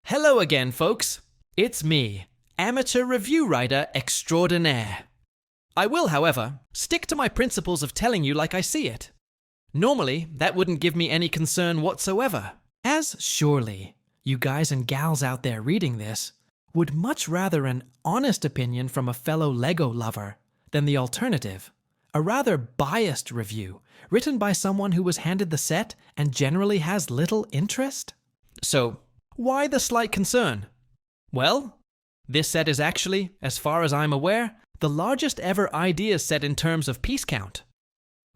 Hello again, folks. It's me, amateur review writer extraordinaire. I will, however, stick to my principles of telling you like I see it. Normally, that wouldn't give me any concern whatsoever, as surely you guys and gals out there reading this would much rather an honest opinion from a fellow Lego lover than the alternative, a rather biased review written by someone who was handed the set and generally has little interest. So, why the slight concern? Well, this set is actually, as far as I'm aware, the largest ever ideas set in terms of piece count.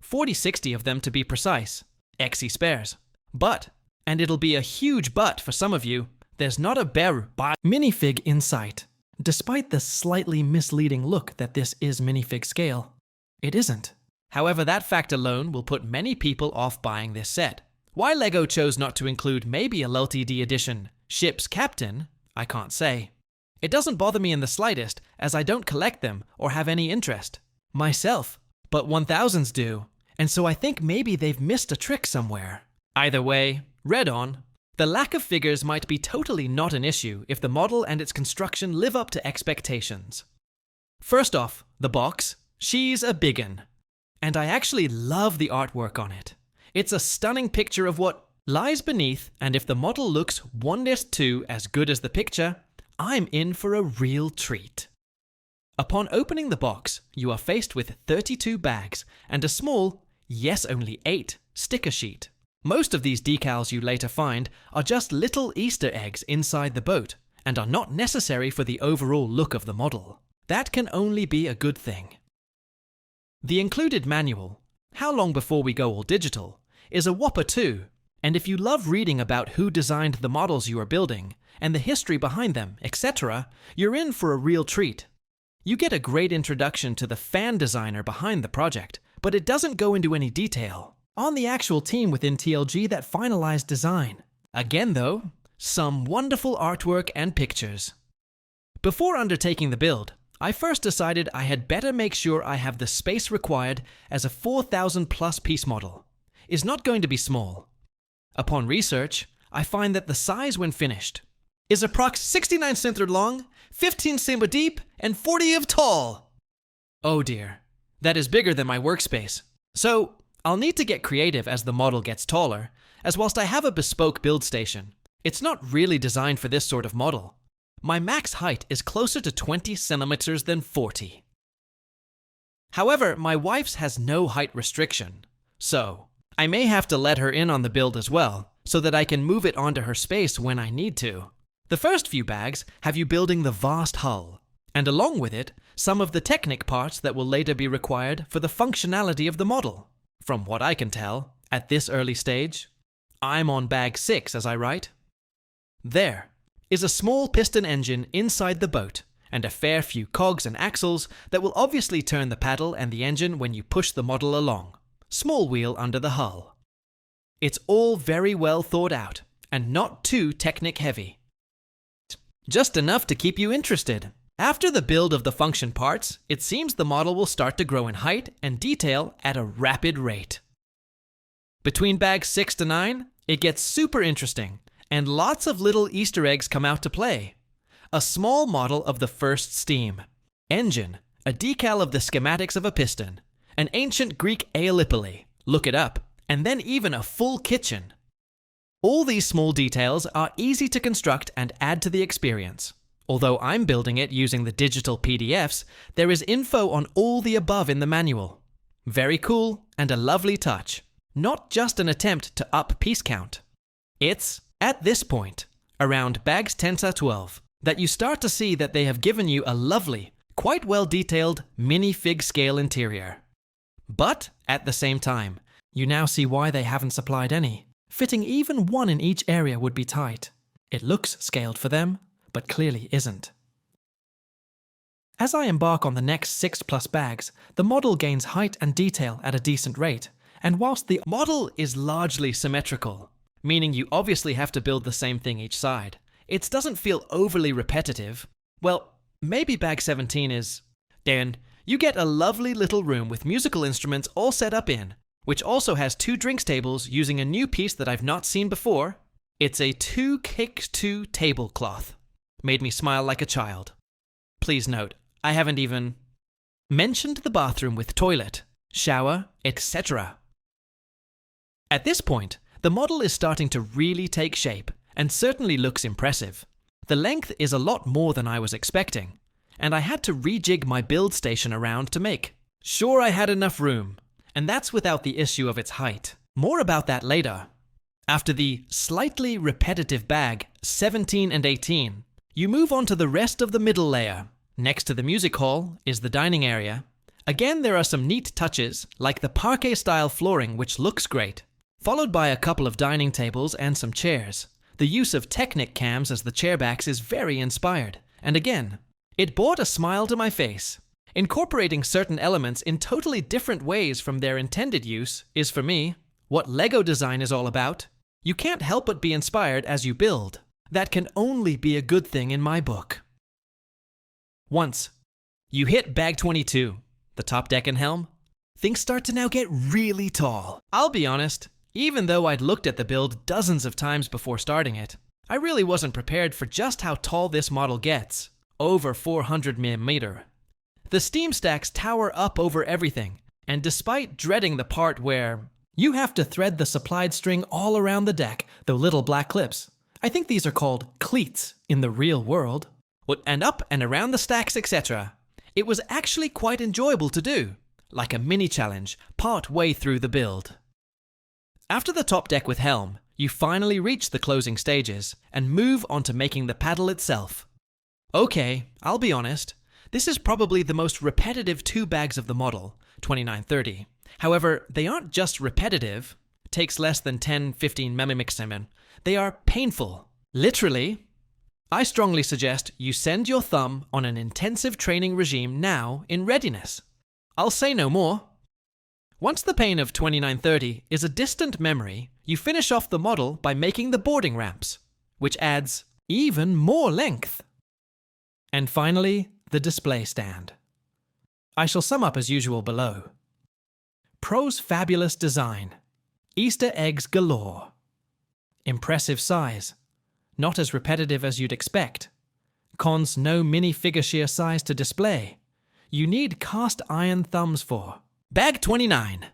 40-60 of them to be precise, XE spares. But, and it'll be a huge but for some of you, there's not a bare minifig in sight. Despite the slightly misleading look that this is minifig scale, it isn't. However, that fact alone will put many people off buying this set. Why LEGO chose not to include maybe a LTD edition ship's captain, I can't say. It doesn't bother me in the slightest, as I don't collect them or have any interest myself, but 1000s do, and so I think maybe they've missed a trick somewhere. Either way, read on. The lack of figures might be totally not an issue if the model and its construction live up to expectations. First off, the box. She's a biggin. And I actually love the artwork on it. It's a stunning picture of what lies beneath, and if the model looks 1:2 as good as the picture, I'm in for a real treat. Upon opening the box, you are faced with 32 bags and a small, yes only 8, sticker sheet. Most of these decals you later find are just little Easter eggs inside the boat and are not necessary for the overall look of the model. That can only be a good thing. The included manual, How Long Before We Go All Digital, is a whopper too, and if you love reading about who designed the models you are building, and the history behind them, etc., you're in for a real treat. You get a great introduction to the fan designer behind the project, but it doesn't go into any detail on the actual team within TLG that finalized design. Again though, some wonderful artwork and pictures. Before undertaking the build, I first decided I had better make sure I have the space required, as a 4,000 plus piece model is not going to be small. Upon research, I find that the size when finished is approx 69 cm long, 15 cm deep, and 40 of tall. Oh dear, that is bigger than my workspace. So I'll need to get creative as the model gets taller, as whilst I have a bespoke build station, it's not really designed for this sort of model. My max height is closer to 20 centimeters than 40. However, my wife's has no height restriction, so I may have to let her in on the build as well, so that I can move it onto her space when I need to. The first few bags have you building the vast hull, and along with it, some of the Technic parts that will later be required for the functionality of the model. From what I can tell, at this early stage, I'm on bag 6 as I write. There is a small piston engine inside the boat, and a fair few cogs and axles that will obviously turn the paddle and the engine when you push the model along. Small wheel under the hull. It's all very well thought out, and not too Technic heavy. Just enough to keep you interested. After the build of the function parts, it seems the model will start to grow in height and detail at a rapid rate. Between bags 6 to 9, it gets super interesting, and lots of little Easter eggs come out to play. A small model of the first steam engine, a decal of the schematics of a piston, an ancient Greek Aeolipoli, look it up, and then even a full kitchen. All these small details are easy to construct and add to the experience. Although I'm building it using the digital PDFs, there is info on all the above in the manual. Very cool and a lovely touch. Not just an attempt to up piece count. It's, at this point, around bags 10 to 12, that you start to see that they have given you a lovely, quite well detailed minifig scale interior. But, at the same time, you now see why they haven't supplied any. Fitting even one in each area would be tight. It looks scaled for them, but clearly isn't. As I embark on the next 6+ bags, the model gains height and detail at a decent rate, and whilst the model is largely symmetrical, meaning you obviously have to build the same thing each side, it doesn't feel overly repetitive. Well, maybe bag 17 is. Then you get a lovely little room with musical instruments all set up in, which also has 2 drinks tables using a new piece that I've not seen before. It's a 2-kick-2 tablecloth. Made me smile like a child. Please note, I haven't even mentioned the bathroom with toilet, shower, etc. At this point, the model is starting to really take shape and certainly looks impressive. The length is a lot more than I was expecting, and I had to rejig my build station around to make sure I had enough room, and that's without the issue of its height. More about that later. After the slightly repetitive bag 17 and 18, you move on to the rest of the middle layer. Next to the music hall is the dining area. Again, there are some neat touches, like the parquet-style flooring, which looks great, followed by a couple of dining tables and some chairs. The use of Technic cams as the chairbacks is very inspired, and again, it brought a smile to my face. Incorporating certain elements in totally different ways from their intended use is, for me, what Lego design is all about. You can't help but be inspired as you build. That can only be a good thing in my book. Once you hit bag 22, the top deck and helm, things start to now get really tall. I'll be honest, even though I'd looked at the build dozens of times before starting it, I really wasn't prepared for just how tall this model gets, over 400mm. The steam stacks tower up over everything, and despite dreading the part where you have to thread the supplied string all around the deck, the little black clips, I think these are called cleats in the real world, and up and around the stacks, etc. It was actually quite enjoyable to do, like a mini challenge part way through the build. After the top deck with helm, you finally reach the closing stages and move on to making the paddle itself. Okay, I'll be honest, this is probably the most repetitive 2 bags of the model, 2930. However, they aren't just repetitive, takes less than 10-15 mmx. They are painful. Literally. I strongly suggest you send your thumb on an intensive training regime now in readiness. I'll say no more. Once the pain of 2930 is a distant memory, you finish off the model by making the boarding ramps, which adds even more length. And finally, the display stand. I shall sum up as usual below. Pros: fabulous design. Easter eggs galore. Impressive size. Not as repetitive as you'd expect. Cons: no minifigure sheer size to display. You need cast iron thumbs for. Bag 29.